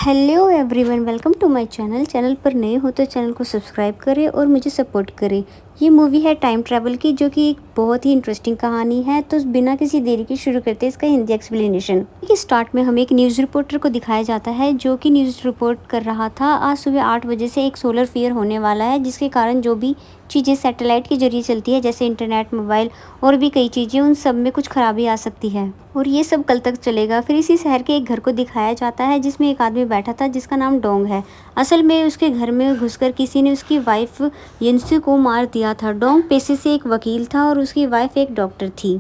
Hello everyone, welcome to my channel पर नए हो तो चैनल को सब्सक्राइब करें और मुझे सपोर्ट करें। ये मूवी है टाइम ट्रैवल की, जो कि एक बहुत ही इंटरेस्टिंग कहानी है। तो बिना किसी देरी के शुरू करते हैं इसका हिंदी एक्सप्लेनेशन। कि स्टार्ट में हमें एक न्यूज़ रिपोर्टर को दिखाया जाता है, जो कि न्यूज़ रिपोर्ट कर रहा था। आज सुबह 8 बजे से एक सोलर फेयर होने वाला है, जिसके कारण जो भी चीज़ें सैटेलाइट के जरिए चलती है, जैसे इंटरनेट, मोबाइल और भी कई चीज़ें, उन सब में कुछ खराबी आ सकती है और ये सब कल तक चलेगा। फिर इसी शहर के एक घर को दिखाया जाता है, जिसमें एक आदमी बैठा था जिसका नाम डोंग है। असल में उसके घर में घुसकर किसी ने उसकी वाइफ यिनसी को मार दिया था। डोंग पेशे से एक वकील था और उसकी वाइफ एक डॉक्टर थी।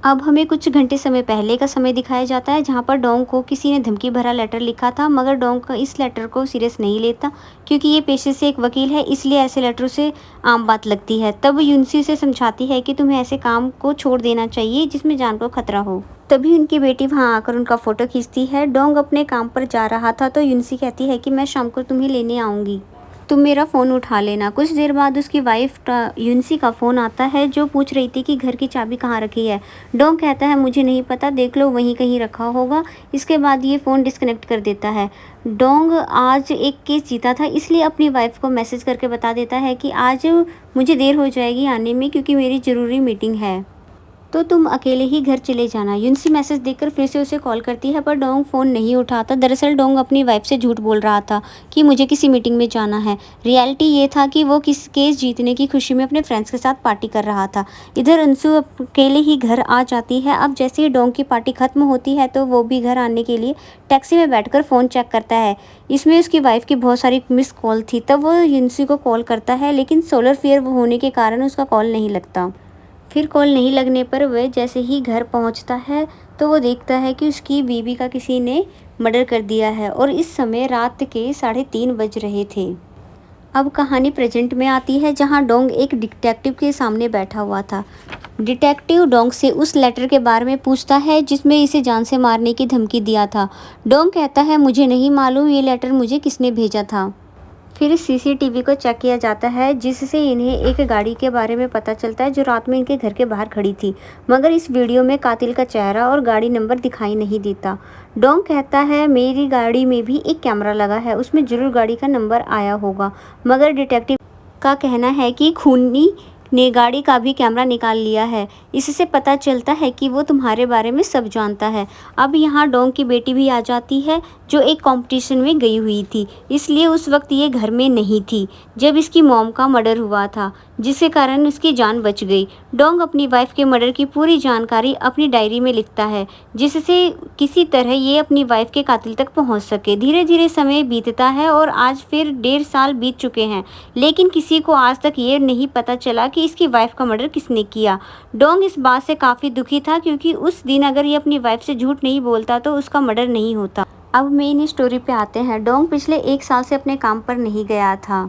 अब हमें कुछ घंटे समय पहले का समय दिखाया जाता है, जहाँ पर डोंग को किसी ने धमकी भरा लेटर लिखा था, मगर डोंग का इस लेटर को सीरियस नहीं लेता, क्योंकि ये पेशे से एक वकील है, इसलिए ऐसे लेटरों से आम बात लगती है। तब युनसी उसे समझाती है कि तुम्हें ऐसे काम को छोड़ देना चाहिए जिसमें जान को खतरा हो। तभी उनकी बेटी वहाँ आकर उनका फ़ोटो खींचती है। डोंग अपने काम पर जा रहा था तो युनसी कहती है कि मैं शाम को तुम्हें लेने आऊँगी, तुम मेरा फ़ोन उठा लेना। कुछ देर बाद उसकी वाइफ युनसी का फ़ोन आता है, जो पूछ रही थी कि घर की चाबी कहाँ रखी है। डोंग कहता है मुझे नहीं पता, देख लो वहीं कहीं रखा होगा। इसके बाद ये फ़ोन डिस्कनेक्ट कर देता है। डोंग आज एक केस जीता था, इसलिए अपनी वाइफ को मैसेज करके बता देता है कि आज मुझे देर हो जाएगी आने में, क्योंकि मेरी ज़रूरी मीटिंग है, तो तुम अकेले ही घर चले जाना। युनसी मैसेज देखकर फिर से उसे कॉल करती है, पर डोंग फ़ोन नहीं उठाता। दरअसल डोंग अपनी वाइफ से झूठ बोल रहा था कि मुझे किसी मीटिंग में जाना है। रियलिटी ये था कि वो किस केस जीतने की खुशी में अपने फ्रेंड्स के साथ पार्टी कर रहा था। इधर अंशु अकेले ही घर आ जाती है। अब जैसे ही डोंग की पार्टी खत्म होती है, तो वो भी घर आने के लिए टैक्सी में बैठकर फ़ोन चेक करता है। इसमें उसकी वाइफ की बहुत सारी मिस कॉल थी। तब वो युनसी को कॉल करता है, लेकिन सोलर फेयर होने के कारण उसका कॉल नहीं लगता। फिर कॉल नहीं लगने पर वह जैसे ही घर पहुंचता है, तो वो देखता है कि उसकी बीवी का किसी ने मर्डर कर दिया है और इस समय रात के 3:30 बज रहे थे। अब कहानी प्रेजेंट में आती है, जहां डोंग एक डिटेक्टिव के सामने बैठा हुआ था। डिटेक्टिव डोंग से उस लेटर के बारे में पूछता है जिसमें इसे जान से मारने की धमकी दिया था। डोंग कहता है मुझे नहीं मालूम ये लेटर मुझे किसने भेजा था। फिर सीसीटीवी को चेक किया जाता है, जिससे इन्हें एक गाड़ी के बारे में पता चलता है, जो रात में इनके घर के बाहर खड़ी थी, मगर इस वीडियो में कातिल का चेहरा और गाड़ी नंबर दिखाई नहीं देता। डोंग कहता है मेरी गाड़ी में भी एक कैमरा लगा है, उसमें जरूर गाड़ी का नंबर आया होगा, मगर डिटेक्टिव का कहना है कि खूनी ने गाड़ी का भी कैमरा निकाल लिया है। इससे पता चलता है कि वो तुम्हारे बारे में सब जानता है। अब यहाँ डोंग की बेटी भी आ जाती है, जो एक कंपटीशन में गई हुई थी, इसलिए उस वक्त ये घर में नहीं थी जब इसकी मॉम का मर्डर हुआ था, जिसके कारण उसकी जान बच गई। डोंग अपनी वाइफ के मर्डर की पूरी जानकारी अपनी डायरी में लिखता है, जिससे किसी तरह ये अपनी वाइफ के कातिल तक पहुंच सके। धीरे धीरे समय बीतता है और आज फिर 1.5 साल बीत चुके हैं, लेकिन किसी को आज तक ये नहीं पता चला कि इसकी वाइफ का मर्डर किसने किया। डोंग इस बात से काफ़ी दुखी था, क्योंकि उस दिन अगर ये अपनी वाइफ से झूठ नहीं बोलता तो उसका मर्डर नहीं होता। अब मेन स्टोरी पे आते हैं। डोंग पिछले 1 साल से अपने काम पर नहीं गया था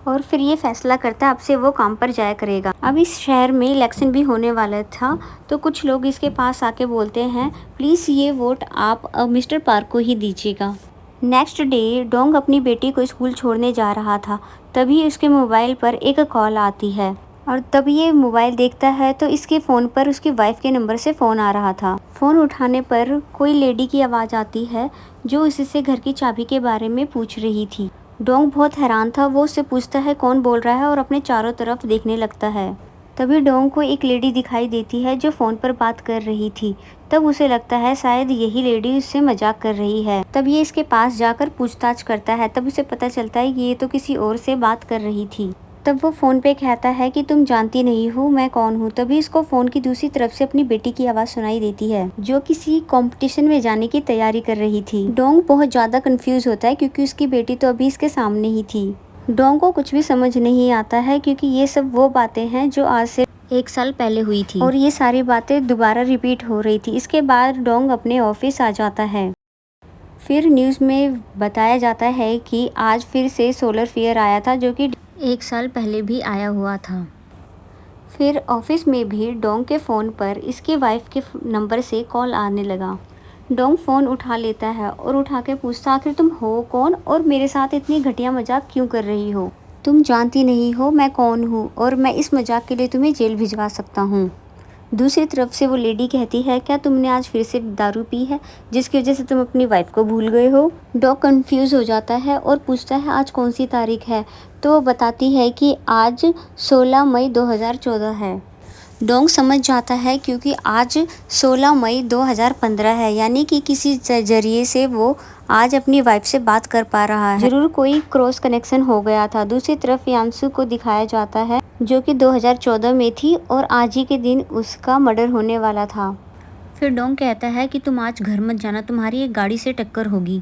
और फिर ये फैसला करता है अब से वो काम पर जाया करेगा। अब इस शहर में इलेक्शन भी होने वाला था, तो कुछ लोग इसके पास आके बोलते हैं प्लीज़ ये वोट आप मिस्टर पार्क को ही दीजिएगा। नेक्स्ट डे डोंग अपनी बेटी को स्कूल छोड़ने जा रहा था, तभी उसके मोबाइल पर एक कॉल आती है और तब ये मोबाइल देखता है तो इसके फ़ोन पर उसकी वाइफ के नंबर से फ़ोन आ रहा था। फ़ोन उठाने पर कोई लेडी की आवाज़ आती है, जो इससे घर की चाबी के बारे में पूछ रही थी। डोंग बहुत हैरान था। वो उससे पूछता है कौन बोल रहा है और अपने चारों तरफ देखने लगता है। तभी डोंग को एक लेडी दिखाई देती है, जो फ़ोन पर बात कर रही थी। तब उसे लगता है शायद यही लेडी उससे मजाक कर रही है। तब ये इसके पास जाकर पूछताछ करता है। तब उसे पता चलता है कि ये तो किसी और से बात कर रही थी। तब वो फ़ोन पे कहता है कि तुम जानती नहीं हो मैं कौन हूँ। तभी इसको फ़ोन की दूसरी तरफ से अपनी बेटी की आवाज़ सुनाई देती है, जो किसी कंपटीशन में जाने की तैयारी कर रही थी। डोंग बहुत ज़्यादा कंफ्यूज होता है, क्योंकि उसकी बेटी तो अभी इसके सामने ही थी। डोंग को कुछ भी समझ नहीं आता है, क्योंकि ये सब वो बातें हैं जो आज से 1 साल पहले हुई थी और ये सारी बातें दोबारा रिपीट हो रही थी। इसके बाद डोंग अपने ऑफिस आ जाता है। फिर न्यूज़ में बताया जाता है कि आज फिर से सोलर फेयर आया था, जो कि 1 साल पहले भी आया हुआ था। फिर ऑफिस में भी डोंग के फ़ोन पर इसकी वाइफ के नंबर से कॉल आने लगा। डोंग फ़ोन उठा लेता है और उठा के पूछता आखिर तुम हो कौन और मेरे साथ इतनी घटिया मजाक क्यों कर रही हो। तुम जानती नहीं हो मैं कौन हूँ और मैं इस मजाक के लिए तुम्हें जेल भिजवा सकता हूँ। दूसरी तरफ से वो लेडी कहती है, क्या तुमने आज फिर से दारू पी है जिसकी वजह से तुम अपनी वाइफ को भूल गए हो। डॉग कंफ्यूज हो जाता है और पूछता है आज कौन सी तारीख है, तो वो बताती है कि आज 16 मई 2014 है। डोंग समझ जाता है क्योंकि आज 16 मई 2015 है, यानी कि किसी जरिए से वो आज अपनी वाइफ से बात कर पा रहा है। ज़रूर कोई क्रॉस कनेक्शन हो गया था। दूसरी तरफ यांसू को दिखाया जाता है जो कि 2014 में थी और आज ही के दिन उसका मर्डर होने वाला था। फिर डोंग कहता है कि तुम आज घर मत जाना, तुम्हारी एक गाड़ी से टक्कर होगी।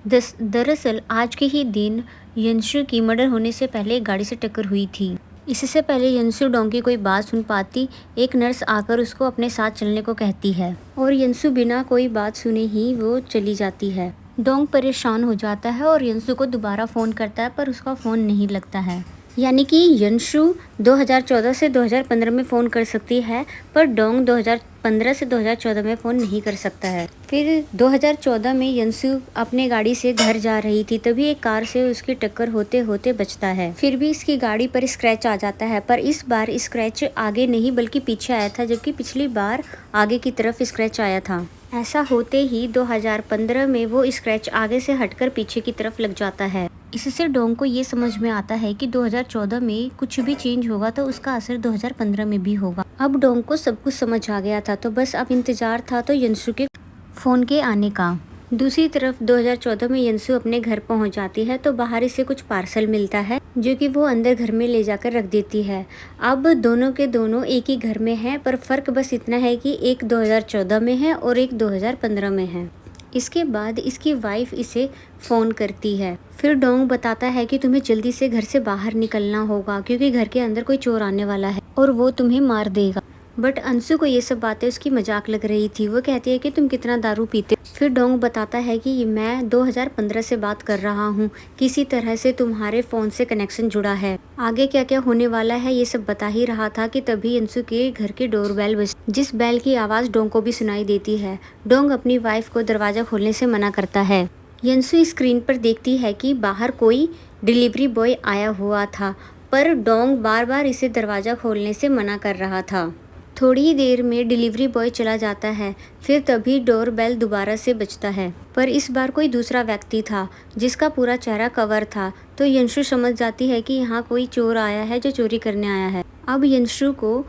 दरअसल आज के ही दिन यंशु की मर्डर होने से पहले एक गाड़ी से टक्कर हुई थी। इससे पहले यंशु डोंग की कोई बात सुन पाती, एक नर्स आकर उसको अपने साथ चलने को कहती है और यंशु बिना कोई बात सुने ही वो चली जाती है। डोंग परेशान हो जाता है और यंशु को दोबारा फ़ोन करता है पर उसका फ़ोन नहीं लगता है। यानी कि यंशु 2014 से 2015 में फ़ोन कर सकती है पर डोंग 2015 से 2014 में फ़ोन नहीं कर सकता है। फिर 2014 में यंशु अपने गाड़ी से घर जा रही थी, तभी एक कार से उसकी टक्कर होते होते बचता है। फिर भी इसकी गाड़ी पर स्क्रैच आ जाता है, पर इस बार स्क्रैच आगे नहीं बल्कि पीछे आया था, जबकि पिछली बार आगे की तरफ स्क्रैच आया था। ऐसा होते ही 2015 में वो स्क्रैच आगे से हटकर पीछे की तरफ लग जाता है। इससे डोंग को ये समझ में आता है कि 2014 में कुछ भी चेंज होगा तो उसका असर 2015 में भी होगा। अब डोंग को सब कुछ समझ आ गया था, तो बस अब इंतजार था तो यंशु के फ़ोन के आने का। दूसरी तरफ 2014 में यंशु अपने घर पहुंच जाती है तो बाहर इसे कुछ पार्सल मिलता है जो कि वो अंदर घर में ले जाकर रख देती है। अब दोनों के दोनों एक ही घर में हैं, पर फ़र्क बस इतना है कि एक 2014 में है और एक 2015 में है। इसके बाद इसकी वाइफ इसे फ़ोन करती है। फिर डोंग बताता है कि तुम्हें जल्दी से घर से बाहर निकलना होगा क्योंकि घर के अंदर कोई चोर आने वाला है और वो तुम्हें मार देगा। बट अंशु को ये सब बातें उसकी मजाक लग रही थी। वो कहती है कि तुम कितना दारू पीते। फिर डोंग बताता है कि मैं 2015 से बात कर रहा हूँ, किसी तरह से तुम्हारे फ़ोन से कनेक्शन जुड़ा है। आगे क्या क्या होने वाला है ये सब बता ही रहा था कि तभी अंशु के घर की डोरबेल बजती, जिस बेल की आवाज़ डोंग को भी सुनाई देती है। डोंग अपनी वाइफ को दरवाज़ा खोलने से मना करता है। यंशु स्क्रीन पर देखती है कि बाहर कोई डिलीवरी बॉय आया हुआ था, पर डोंग बार बार इसे दरवाज़ा खोलने से मना कर रहा था। थोड़ी ही देर में डिलीवरी बॉय चला जाता है। फिर तभी डोर बेल दोबारा से बजता है, पर इस बार कोई दूसरा व्यक्ति था जिसका पूरा चेहरा कवर था। तो यंशु समझ जाती है कि यहाँ कोई चोर आया है जो चोरी करने आया है। अब यंशु को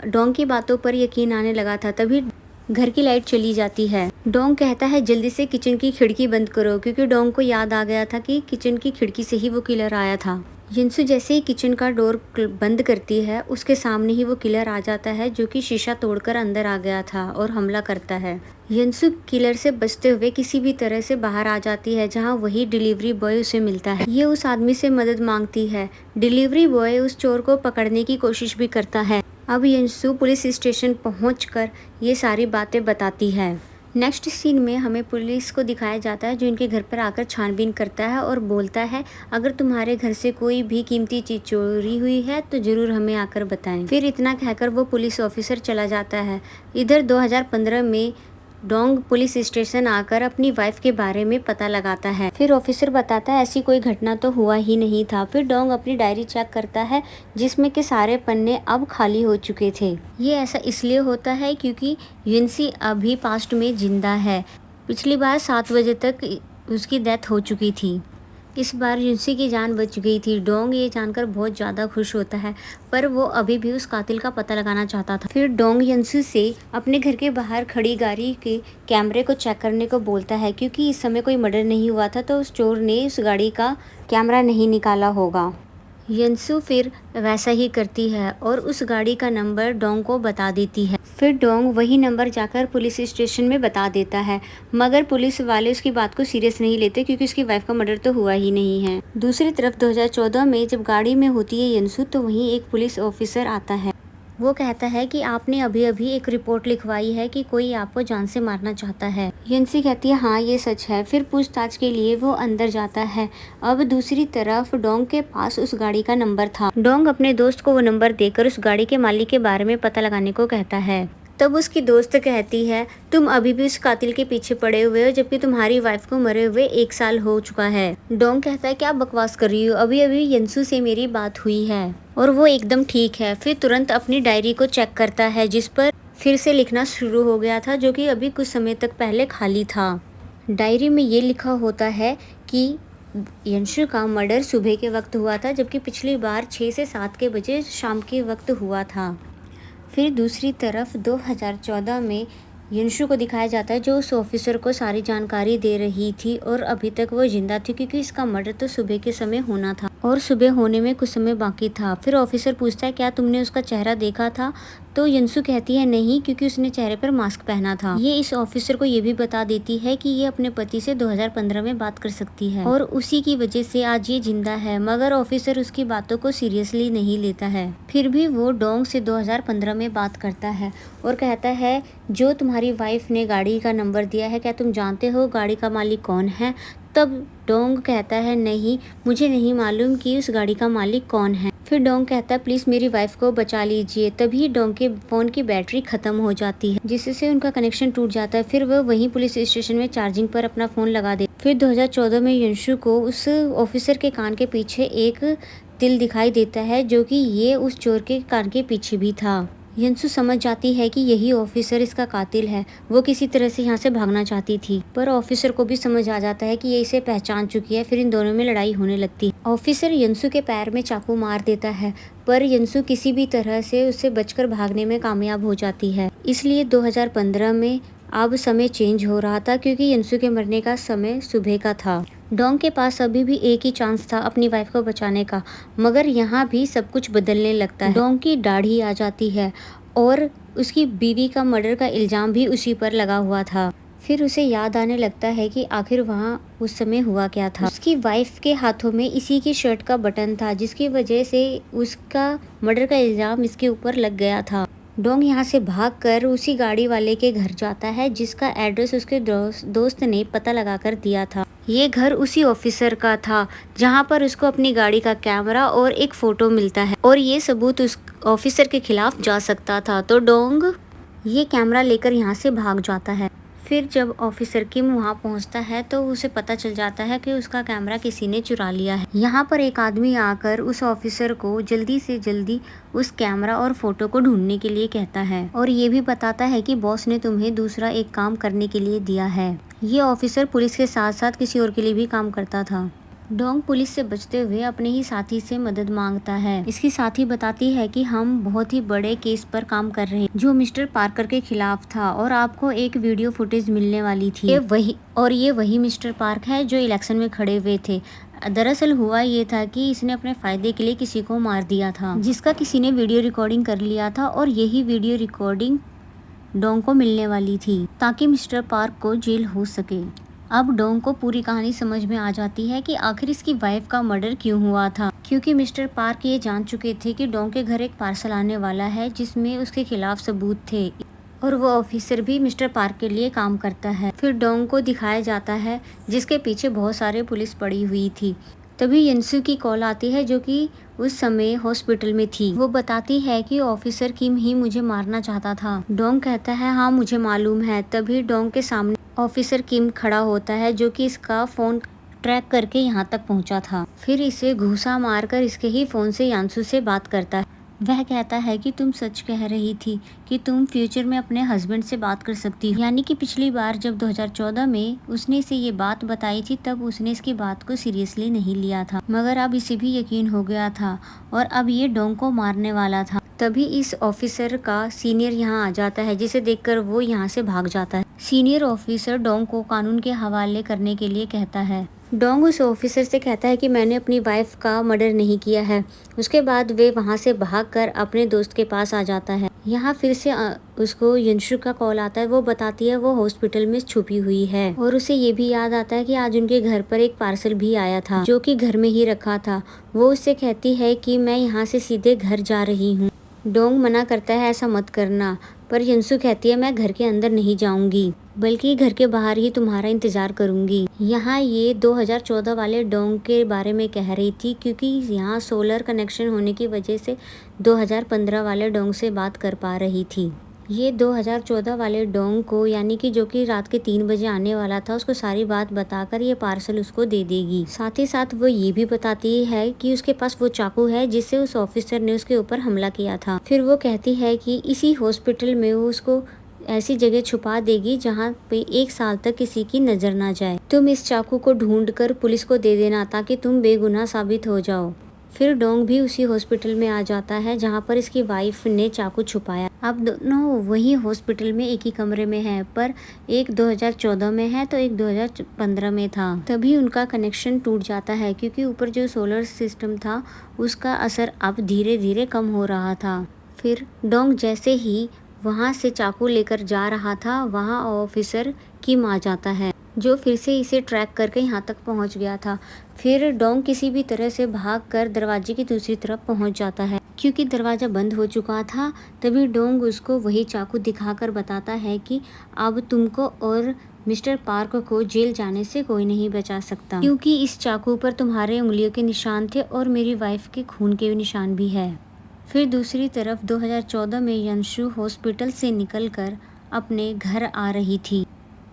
डोंग की बातों पर यकीन आने लगा था। तभी घर की लाइट चली जाती है। डोंग कहता है जल्दी से किचन की खिड़की बंद करो, क्योंकि डोंग को याद आ गया था कि किचन की खिड़की से ही वो किलर आया था। यंशु जैसे ही किचन का डोर बंद करती है, उसके सामने ही वो किलर आ जाता है जो कि शीशा तोड़कर अंदर आ गया था और हमला करता है। यंशु किलर से बचते हुए किसी भी तरह से बाहर आ जाती है, जहां वही डिलीवरी बॉय उसे मिलता है। ये उस आदमी से मदद मांगती है। डिलीवरी बॉय उस चोर को पकड़ने की कोशिश भी करता है। अब यंशु पुलिस स्टेशन पहुंचकर ये सारी बातें बताती है। नेक्स्ट सीन में हमें पुलिस को दिखाया जाता है जो इनके घर पर आकर छानबीन करता है और बोलता है अगर तुम्हारे घर से कोई भी कीमती चीज़ चोरी हुई है तो ज़रूर हमें आकर बताएं। फिर इतना कहकर वो पुलिस ऑफिसर चला जाता है। इधर 2015 में डोंग पुलिस स्टेशन आकर अपनी वाइफ के बारे में पता लगाता है। फिर ऑफिसर बताता है ऐसी कोई घटना तो हुआ ही नहीं था। फिर डोंग अपनी डायरी चेक करता है जिसमें के सारे पन्ने अब खाली हो चुके थे। ये ऐसा इसलिए होता है क्योंकि युनसी अभी पास्ट में जिंदा है। पिछली बार 7 बजे तक उसकी डेथ हो चुकी थी। इस बार युनसी की जान बच गई थी। डोंग ये जानकर बहुत ज़्यादा खुश होता है, पर वो अभी भी उस कातिल का पता लगाना चाहता था। फिर डोंग यंशु से अपने घर के बाहर खड़ी गाड़ी के कैमरे को चेक करने को बोलता है, क्योंकि इस समय कोई मर्डर नहीं हुआ था तो उस चोर ने उस गाड़ी का कैमरा नहीं निकाला होगा। यंशु फिर वैसा ही करती है और उस गाड़ी का नंबर डोंग को बता देती है। फिर डोंग वही नंबर जाकर पुलिस स्टेशन में बता देता है, मगर पुलिस वाले उसकी बात को सीरियस नहीं लेते क्योंकि उसकी वाइफ का मर्डर तो हुआ ही नहीं है। दूसरी तरफ 2014 में जब गाड़ी में होती है यंशु, तो वहीं एक पुलिस ऑफिसर आता है। वो कहता है कि आपने अभी अभी एक रिपोर्ट लिखवाई है कि कोई आपको जान से मारना चाहता है। यंसी कहती है हाँ ये सच है। फिर पूछताछ के लिए वो अंदर जाता है। अब दूसरी तरफ डोंग के पास उस गाड़ी का नंबर था। डोंग अपने दोस्त को वो नंबर देकर उस गाड़ी के मालिक के बारे में पता लगाने को कहता है। तब उसकी दोस्त कहती है तुम अभी भी उस कातिल के पीछे पड़े हुए हो, जबकि तुम्हारी वाइफ को मरे हुए 1 साल हो चुका है। डोंग कहता है क्या बकवास कर रही हो, अभी अभी यंशु से मेरी बात हुई है और वो एकदम ठीक है। फिर तुरंत अपनी डायरी को चेक करता है जिस पर फिर से लिखना शुरू हो गया था, जो कि अभी कुछ समय तक पहले खाली था। डायरी में ये लिखा होता है कि यंशु का मर्डर सुबह के वक्त हुआ था, जबकि पिछली बार 6 से 7 के बजे शाम के वक्त हुआ था। फिर दूसरी तरफ 2014 में यंशु को दिखाया जाता है, जो उस ऑफिसर को सारी जानकारी दे रही थी और अभी तक वो जिंदा थी, क्योंकि इसका मर्डर तो सुबह के समय होना था और सुबह होने में कुछ समय बाकी था। फिर ऑफिसर पूछता है, क्या तुमने उसका चेहरा देखा था? तो यंशु कहती है नहीं, क्योंकि उसने चेहरे पर मास्क पहना था। ये इस ऑफिसर को ये भी बता देती है कि ये अपने पति से 2015 में बात कर सकती है और उसी की वजह से आज ये जिंदा है, मगर ऑफिसर उसकी बातों को सीरियसली नहीं लेता है। फिर भी वो डोंग से 2015 में बात करता है और कहता है, जो तुम्हारी वाइफ ने गाड़ी का नंबर दिया है, क्या तुम जानते हो गाड़ी का मालिक कौन है? तब डोंग कहता है, नहीं, मुझे नहीं मालूम कि उस गाड़ी का मालिक कौन है। फिर डोंग कहता है, प्लीज़ मेरी वाइफ को बचा लीजिए। तभी डोंग के फ़ोन की बैटरी ख़त्म हो जाती है, जिससे उनका कनेक्शन टूट जाता है। फिर वह वहीं पुलिस स्टेशन में चार्जिंग पर अपना फ़ोन लगा दे। फिर 2014 में यंशु को उस ऑफिसर के कान के पीछे एक तिल दिखाई देता है, जो कि ये उस चोर के कान के पीछे भी था। यंशु समझ जाती है कि यही ऑफिसर इसका कातिल है। वो किसी तरह से यहाँ से भागना चाहती थी, पर ऑफिसर को भी समझ आ जाता है कि ये इसे पहचान चुकी है। फिर इन दोनों में लड़ाई होने लगती है। ऑफिसर यंशु के पैर में चाकू मार देता है, पर यंशु किसी भी तरह से उससे बचकर भागने में कामयाब हो जाती है। इसलिए 2015 में अब समय चेंज हो रहा था, क्योंकि यंशु के मरने का समय सुबह का था। डोंग के पास अभी भी एक ही चांस था अपनी वाइफ को बचाने का, मगर यहाँ भी सब कुछ बदलने लगता है। डोंग की दाढ़ी आ जाती है और उसकी बीवी का मर्डर का इल्ज़ाम भी उसी पर लगा हुआ था। फिर उसे याद आने लगता है कि आखिर वहाँ उस समय हुआ क्या था। उसकी वाइफ के हाथों में इसी की शर्ट का बटन था, जिसकी वजह से उसका मर्डर का इल्ज़ाम इसके ऊपर लग गया था। डोंग यहाँ से भागकर उसी गाड़ी वाले के घर जाता है, जिसका एड्रेस उसके दोस्त ने पता लगाकर दिया था। ये घर उसी ऑफिसर का था, जहाँ पर उसको अपनी गाड़ी का कैमरा और एक फ़ोटो मिलता है और ये सबूत उस ऑफिसर के खिलाफ जा सकता था। तो डोंग ये कैमरा लेकर यहाँ से भाग जाता है। फिर जब ऑफिसर किम वहाँ पहुँचता है तो उसे पता चल जाता है कि उसका कैमरा किसी ने चुरा लिया है। यहाँ पर एक आदमी आकर उस ऑफिसर को जल्दी से जल्दी उस कैमरा और फोटो को ढूंढने के लिए कहता है और ये भी बताता है कि बॉस ने तुम्हें दूसरा एक काम करने के लिए दिया है। ये ऑफिसर पुलिस के साथ साथ किसी और के लिए भी काम करता था। डोंग पुलिस से बचते हुए अपने ही साथी से मदद मांगता है। इसकी साथी बताती है कि हम बहुत ही बड़े केस पर काम कर रहे हैं, जो मिस्टर पार्कर के खिलाफ था और आपको एक वीडियो फुटेज मिलने वाली थी। ये वही मिस्टर पार्क है जो इलेक्शन में खड़े हुए थे। दरअसल हुआ ये था कि इसने अपने फायदे के लिए किसी को मार दिया था, जिसका किसी ने वीडियो रिकॉर्डिंग कर लिया था और यही वीडियो रिकॉर्डिंग डोंग को मिलने वाली थी, ताकि मिस्टर पार्क को जेल हो सके। अब डोंग को पूरी कहानी समझ में आ जाती है कि आखिर इसकी वाइफ का मर्डर क्यों हुआ था, क्योंकि मिस्टर पार्क ये जान चुके थे कि डोंग के घर एक पार्सल आने वाला है जिसमें उसके खिलाफ सबूत थे और वो ऑफिसर भी मिस्टर पार्क के लिए काम करता है। फिर डोंग को दिखाया जाता है जिसके पीछे बहुत सारे पुलिस पड़ी हुई थी। तभी यंशु की कॉल आती है, जो कि उस समय हॉस्पिटल में थी। वो बताती है कि ऑफिसर किम ही मुझे मारना चाहता था। डोंग कहता है, हाँ मुझे मालूम है। तभी डोंग के सामने ऑफिसर किम खड़ा होता है, जो कि इसका फ़ोन ट्रैक करके यहाँ तक पहुँचा था। फिर इसे घूसा मारकर इसके ही फ़ोन से यांशु से बात करता है। वह कहता है कि तुम सच कह रही थी कि तुम फ्यूचर में अपने हस्बैंड से बात कर सकती हो। यानी कि पिछली बार जब 2014 में उसने इसे ये बात बताई थी, तब उसने इसकी बात को सीरियसली नहीं लिया था, मगर अब इसे भी यकीन हो गया था और अब ये डोंग को मारने वाला था। तभी इस ऑफिसर का सीनियर यहाँ आ जाता है, जिसे देखकर वो यहाँ से भाग जाता है। सीनियर ऑफिसर डोंग को कानून के हवाले करने के लिए कहता है। डोंग उस ऑफिसर से कहता है कि मैंने अपनी वाइफ का मर्डर नहीं किया है। उसके बाद वे वहाँ से भागकर अपने दोस्त के पास आ जाता है। यहाँ फिर से उसको यंशु का कॉल आता है। वो बताती है वो हॉस्पिटल में छुपी हुई है और उसे ये भी याद आता है कि आज उनके घर पर एक पार्सल भी आया था, जो कि घर में ही रखा था। वो उससे कहती है कि मैं यहाँ से सीधे घर जा रही हूँ। डोंग मना करता है ऐसा मत करना, पर यंशु कहती है मैं घर के अंदर नहीं जाऊंगी, बल्कि घर के बाहर ही तुम्हारा इंतजार करूंगी। यहाँ ये 2014 वाले डोंग के बारे में कह रही थी, क्योंकि यहाँ सोलर कनेक्शन होने की वजह से 2015 वाले डोंग से बात कर पा रही थी। ये 2014 वाले डोंग को, यानी कि जो कि रात के 3 बजे आने वाला था, उसको सारी बात बताकर ये पार्सल उसको दे देगी। साथ ही साथ वो ये भी बताती है कि उसके पास वो चाकू है जिससे उस ऑफिसर ने उसके ऊपर हमला किया था। फिर वो कहती है कि इसी हॉस्पिटल में वो उसको ऐसी जगह छुपा देगी जहाँ पे 1 साल तक किसी की नजर ना जाए। तुम इस चाकू को ढूंढ कर पुलिस को दे देना ताकि तुम बेगुनाह साबित हो जाओ। फिर डोंग भी उसी हॉस्पिटल में आ जाता है जहाँ पर इसकी वाइफ ने चाकू छुपाया। अब दोनों वही हॉस्पिटल में एक ही कमरे में है, पर एक 2014 में है तो एक 2015 में था। तभी उनका कनेक्शन टूट जाता है क्योंकि ऊपर जो सोलर सिस्टम था उसका असर अब धीरे धीरे कम हो रहा था। फिर डोंग जैसे ही वहाँ से चाकू लेकर जा रहा था, वहाँ ऑफिसर किम आ जाता है जो फिर से इसे ट्रैक करके यहाँ तक पहुँच गया था। फिर डोंग किसी भी तरह से भागकर दरवाजे की दूसरी तरफ पहुँच जाता है। क्योंकि दरवाज़ा बंद हो चुका था, तभी डोंग उसको वही चाकू दिखाकर बताता है कि अब तुमको और मिस्टर पार्क को जेल जाने से कोई नहीं बचा सकता, क्योंकि इस चाकू पर तुम्हारे उंगलियों के निशान थे और मेरी वाइफ के खून के निशान भी है। फिर दूसरी तरफ 2014 में यंशु हॉस्पिटल से निकलकर अपने घर आ रही थी।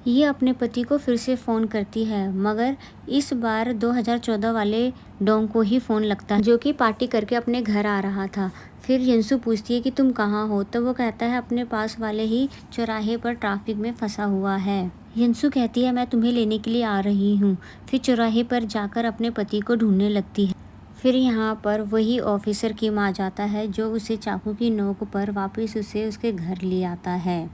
ये अपने पति को फिर से फ़ोन करती है, मगर इस बार 2014 वाले डोंग को ही फ़ोन लगता है जो कि पार्टी करके अपने घर आ रहा था। फिर यंशु पूछती है कि तुम कहाँ हो, तो वो कहता है अपने पास वाले ही चौराहे पर ट्रैफिक में फंसा हुआ है। यंशु कहती है मैं तुम्हें लेने के लिए आ रही हूँ। फिर चौराहे पर जाकर अपने पति को ढूंढने लगती है। फिर यहाँ पर वही ऑफिसर किम आ जाता है जो उसे चाकू की नोक पर वापस उसे उसके घर ले आता है,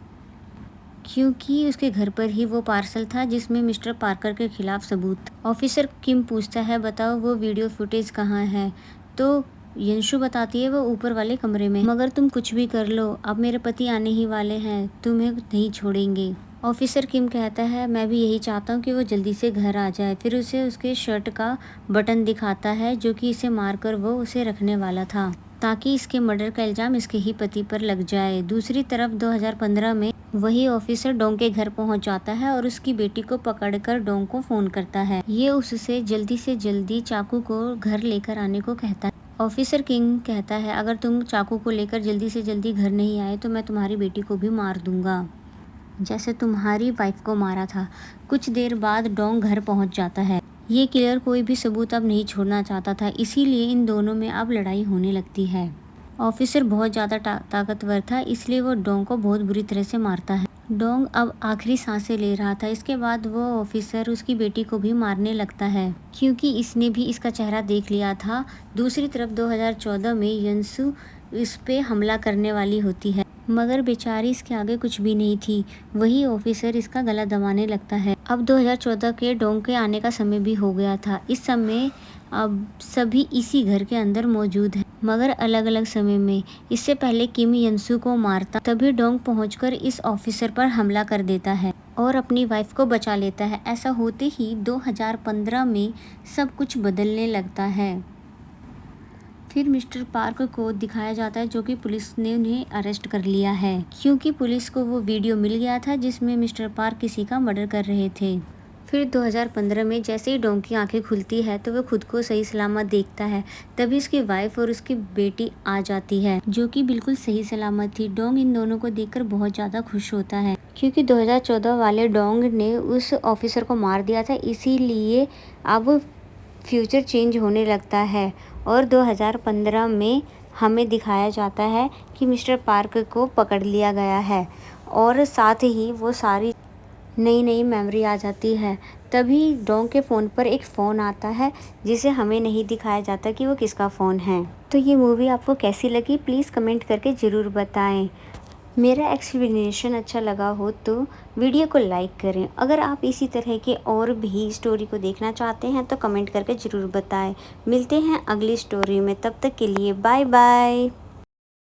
क्योंकि उसके घर पर ही वो पार्सल था जिसमें मिस्टर पार्कर के खिलाफ सबूत था। ऑफिसर किम पूछता है बताओ वो वीडियो फुटेज कहाँ है, तो यंशु बताती है वो ऊपर वाले कमरे में, मगर तुम कुछ भी कर लो अब मेरे पति आने ही वाले हैं, तुम्हें नहीं छोड़ेंगे। ऑफिसर किम कहता है मैं भी यही चाहता हूँ कि वो जल्दी से घर आ जाए। फिर उसे उसके शर्ट का बटन दिखाता है जो कि इसे मारकर वो उसे रखने वाला था ताकि इसके मर्डर का इल्ज़ाम इसके ही पति पर लग जाए। दूसरी तरफ 2015 में वही ऑफिसर डोंग के घर पहुंच जाता है और उसकी बेटी को पकड़कर डोंग को फ़ोन करता है। ये उससे जल्दी से जल्दी चाकू को घर लेकर आने को कहता है। ऑफिसर किंग कहता है अगर तुम चाकू को लेकर जल्दी से जल्दी घर नहीं आए तो मैं तुम्हारी बेटी को भी मार दूंगा, जैसे तुम्हारी वाइफ को मारा था। कुछ देर बाद डोंग घर पहुंच जाता है। ये किलर कोई भी सबूत अब नहीं छोड़ना चाहता था, इसीलिए इन दोनों में अब लड़ाई होने लगती है। ऑफिसर बहुत ज़्यादा ताकतवर था, इसलिए वो डोंग को बहुत बुरी तरह से मारता है। डोंग अब आखिरी सांसें ले रहा था। इसके बाद वो ऑफिसर उसकी बेटी को भी मारने लगता है क्योंकि इसने भी इसका चेहरा देख लिया था। दूसरी तरफ 2014 में यंसु इस पे हमला करने वाली होती है, मगर बेचारी इसके आगे कुछ भी नहीं थी। वही ऑफिसर इसका गला दबाने लगता है। अब 2014 के डोंग के आने का समय भी हो गया था। इस समय अब सभी इसी घर के अंदर मौजूद हैं, मगर अलग अलग समय में। इससे पहले किम यंसु को मारता, तभी डोंग पहुंचकर इस ऑफिसर पर हमला कर देता है और अपनी वाइफ को बचा लेता है। ऐसा होते ही 2015 में सब कुछ बदलने लगता है। फिर मिस्टर पार्क को दिखाया जाता है जो कि पुलिस ने उन्हें अरेस्ट कर लिया है, क्योंकि पुलिस को वो वीडियो मिल गया था जिसमें मिस्टर पार्क किसी का मर्डर कर रहे थे। फिर 2015 में जैसे ही डोंग की आंखें खुलती है तो वो खुद को सही सलामत देखता है। तभी उसकी वाइफ और उसकी बेटी आ जाती है जो कि बिल्कुल सही सलामत थी। डोंग इन दोनों को देखकर बहुत ज़्यादा खुश होता है क्योंकि 2014 वाले डोंग ने उस ऑफिसर को मार दिया था, इसीलिए अब फ्यूचर चेंज होने लगता है और 2015 में हमें दिखाया जाता है कि मिस्टर पार्क को पकड़ लिया गया है और साथ ही वो सारी नई नई मेमोरी आ जाती है। तभी डोंग के फ़ोन पर एक फ़ोन आता है जिसे हमें नहीं दिखाया जाता कि वो किसका फ़ोन है। तो ये मूवी आपको कैसी लगी प्लीज़ कमेंट करके ज़रूर बताएं। मेरा एक्सप्लेनेशन अच्छा लगा हो तो वीडियो को लाइक करें। अगर आप इसी तरह के और भी स्टोरी को देखना चाहते हैं तो कमेंट करके ज़रूर बताएं। मिलते हैं अगली स्टोरी में, तब तक के लिए बाय बाय।